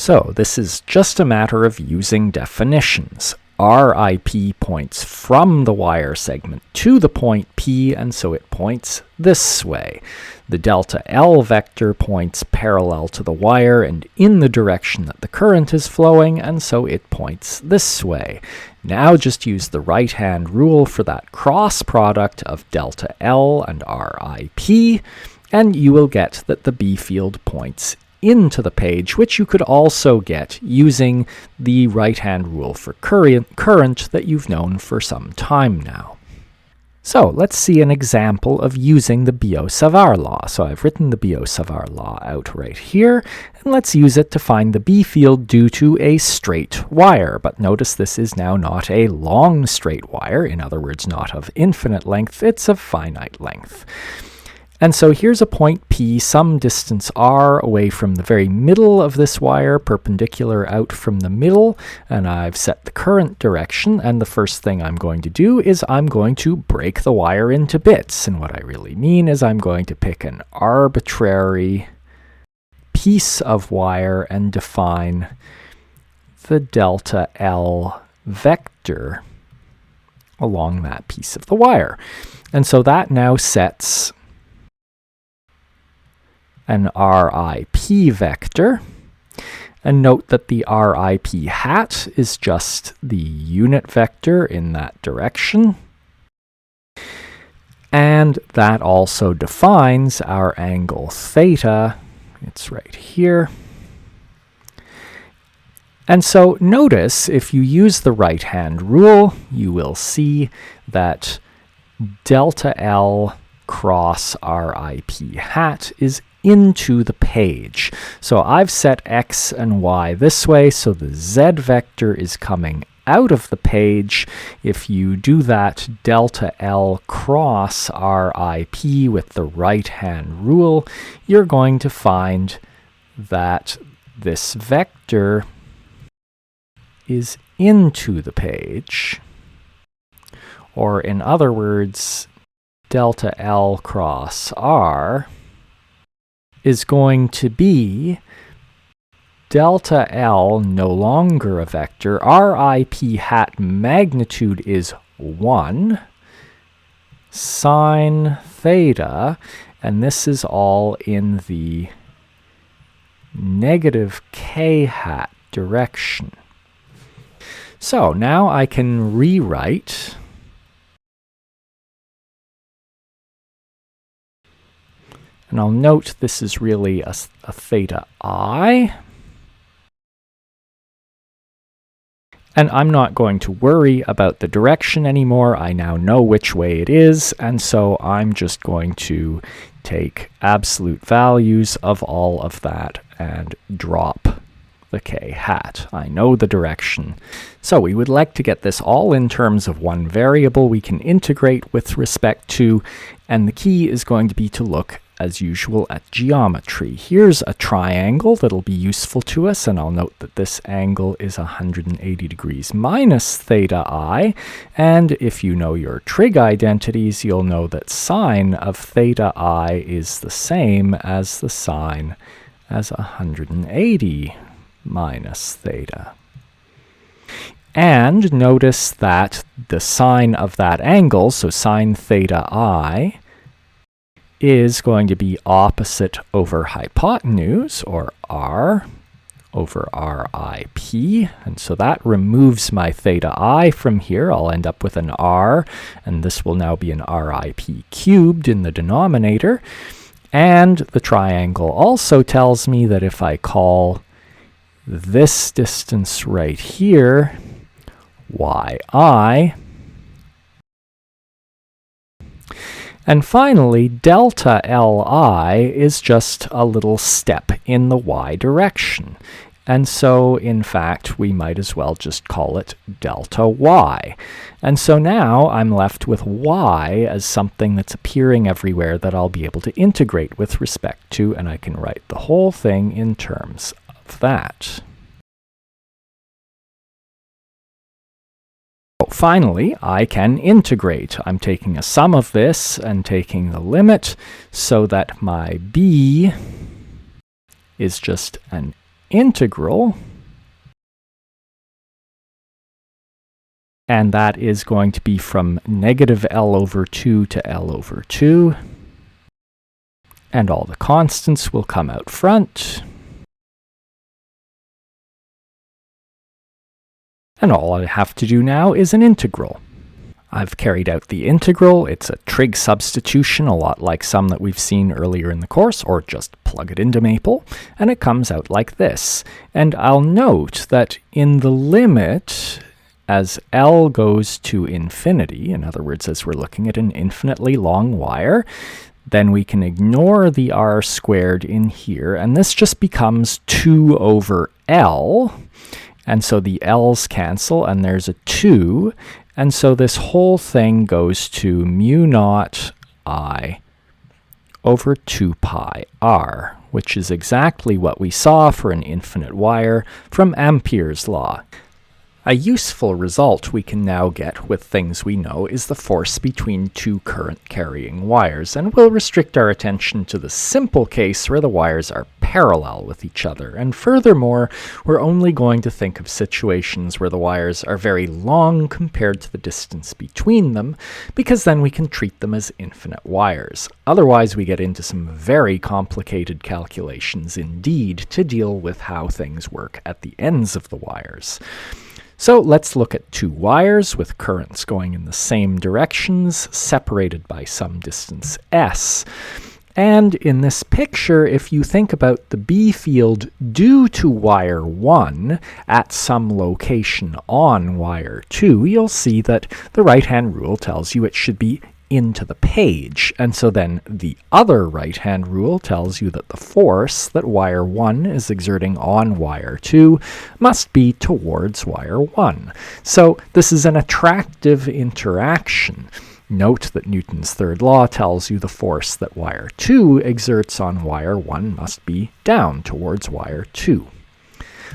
So this is just a matter of using definitions. RIP points from the wire segment to the point P, and so it points this way. The delta L vector points parallel to the wire and in the direction that the current is flowing, and so it points this way. Now just use the right-hand rule for that cross product of delta L and RIP, and you will get that the B field points into the page, which you could also get using the right-hand rule for current that you've known for some time now. So let's see an example of using the Biot-Savart law. So I've written the Biot-Savart law out right here, and let's use it to find the B field due to a straight wire. But notice this is now not a long straight wire, in other words, not of infinite length, it's of finite length. And so here's a point P, some distance r away from the very middle of this wire, perpendicular out from the middle, and I've set the current direction, and the first thing I'm going to do is I'm going to break the wire into bits. And what I really mean is I'm going to pick an arbitrary piece of wire and define the delta L vector along that piece of the wire. And so that now sets an RIP vector, and note that the RIP hat is just the unit vector in that direction, and that also defines our angle theta. It's right here. And so notice, if you use the right-hand rule, you will see that delta L cross RIP hat is into the page. So I've set x and y this way, so the z vector is coming out of the page. If you do that delta L cross RIP with the right-hand rule, you're going to find that this vector is into the page, or in other words, delta L cross R is going to be delta L, no longer a vector. RIP hat magnitude is 1 sine theta, and this is all in the negative k hat direction. So now I can rewrite and I'll note this is really a theta I. And I'm not going to worry about the direction anymore. I now know which way it is, and so I'm just going to take absolute values of all of that and drop the k hat. I know the direction. So we would like to get this all in terms of one variable we can integrate with respect to, and the key is going to be to look as usual at geometry. Here's a triangle that'll be useful to us, and I'll note that this angle is 180 degrees minus theta I, and if you know your trig identities, you'll know that sine of theta I is the same as the sine as 180 minus theta. And notice that the sine of that angle, so sine theta I, is going to be opposite over hypotenuse, or r, over RIP, and so that removes my theta I from here. I'll end up with an r, and this will now be an RIP cubed in the denominator. And the triangle also tells me that if I call this distance right here yi, and finally, delta Li is just a little step in the y direction. And so, in fact, we might as well just call it delta y. And so now I'm left with y as something that's appearing everywhere that I'll be able to integrate with respect to, and I can write the whole thing in terms of that. Finally, I can integrate. I'm taking a sum of this and taking the limit so that my b is just an integral, and that is going to be from negative L over 2 to L over 2, and all the constants will come out front. And all I have to do now is an integral. I've carried out the integral. It's a trig substitution, a lot like some that we've seen earlier in the course, or just plug it into Maple, and it comes out like this. And I'll note that in the limit, as L goes to infinity, in other words, as we're looking at an infinitely long wire, then we can ignore the r squared in here, and this just becomes 2 over L. And so the L's cancel, and there's a 2. And so this whole thing goes to mu naught I over 2 pi r, which is exactly what we saw for an infinite wire from Ampere's law. A useful result we can now get with things we know is the force between two current-carrying wires, and we'll restrict our attention to the simple case where the wires are parallel with each other. And furthermore, we're only going to think of situations where the wires are very long compared to the distance between them, because then we can treat them as infinite wires. Otherwise, we get into some very complicated calculations indeed to deal with how things work at the ends of the wires. So let's look at two wires with currents going in the same directions, separated by some distance s. And in this picture, if you think about the B field due to wire 1 at some location on wire 2, you'll see that the right-hand rule tells you it should be into the page. And so then the other right-hand rule tells you that the force that wire 1 is exerting on wire 2 must be towards wire 1. So this is an attractive interaction. Note that Newton's third law tells you the force that wire 2 exerts on wire 1 must be down towards wire 2.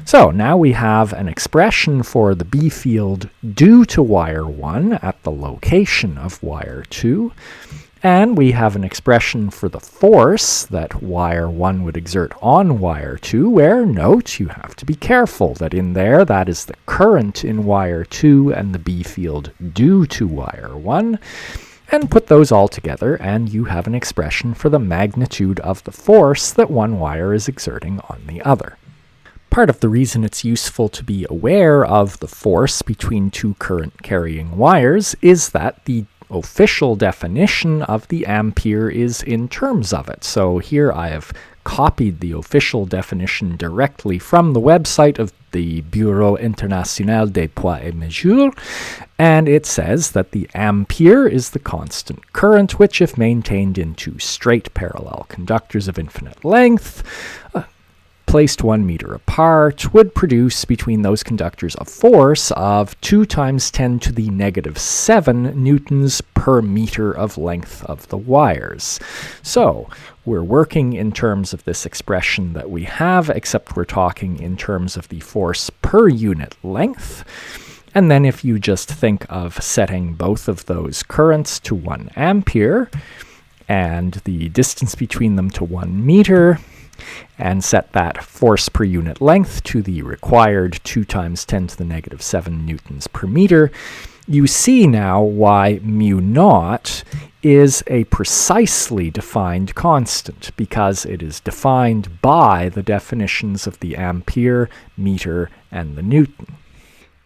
So now we have an expression for the B field due to wire 1 at the location of wire 2, and we have an expression for the force that wire 1 would exert on wire 2, where, note, you have to be careful that in there that is the current in wire 2 and the B field due to wire 1, and put those all together and you have an expression for the magnitude of the force that one wire is exerting on the other. Part of the reason it's useful to be aware of the force between two current-carrying wires is that the official definition of the ampere is in terms of it. So here I have copied the official definition directly from the website of the Bureau International des Poids et Mesures, and it says that the ampere is the constant current which, if maintained in two straight parallel conductors of infinite length, placed 1 meter apart, would produce between those conductors a force of 2 times 10 to the negative 7 newtons per meter of length of the wires. So we're working in terms of this expression that we have, except we're talking in terms of the force per unit length. And then if you just think of setting both of those currents to 1 ampere and the distance between them to 1 meter, and set that force per unit length to the required 2 times 10 to the negative 7 newtons per meter, you see now why mu naught is a precisely defined constant, because it is defined by the definitions of the ampere, meter, and the newton.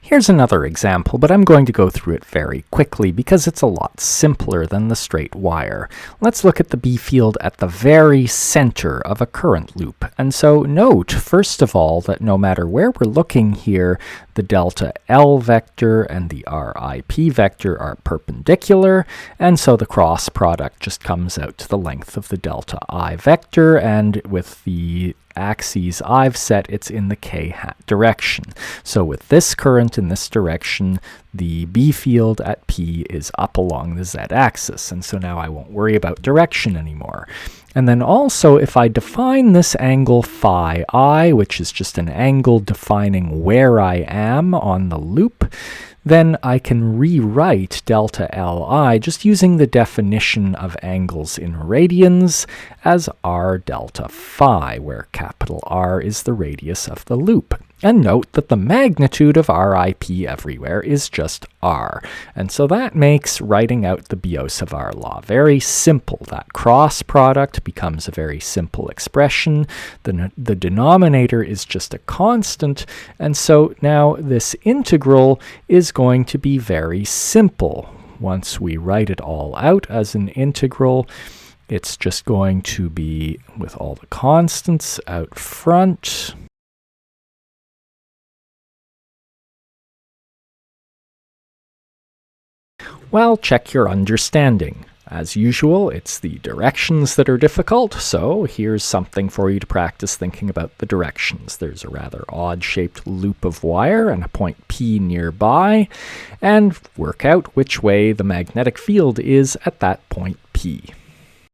Here's another example, but I'm going to go through it very quickly because it's a lot simpler than the straight wire. Let's look at the B field at the very center of a current loop. And so note, first of all, that no matter where we're looking here, the delta L vector and the RIP vector are perpendicular, and so the cross product just comes out to the length of the delta I vector, and with the axes I've set, it's in the k-hat direction. So with this current in this direction, the B field at P is up along the z-axis, and so now I won't worry about direction anymore. And then also, if I define this angle phi I, which is just an angle defining where I am on the loop, then I can rewrite delta Li just using the definition of angles in radians as r delta phi, where capital R is the radius of the loop. And note that the magnitude of RIP everywhere is just r. And so that makes writing out the Biot-Savart law very simple. That cross product becomes a very simple expression. The denominator is just a constant. And so now this integral is going to be very simple. Once we write it all out as an integral, it's just going to be with all the constants out front. Well, check your understanding. As usual, it's the directions that are difficult, so here's something for you to practice thinking about the directions. There's a rather odd-shaped loop of wire and a point P nearby, and work out which way the magnetic field is at that point P.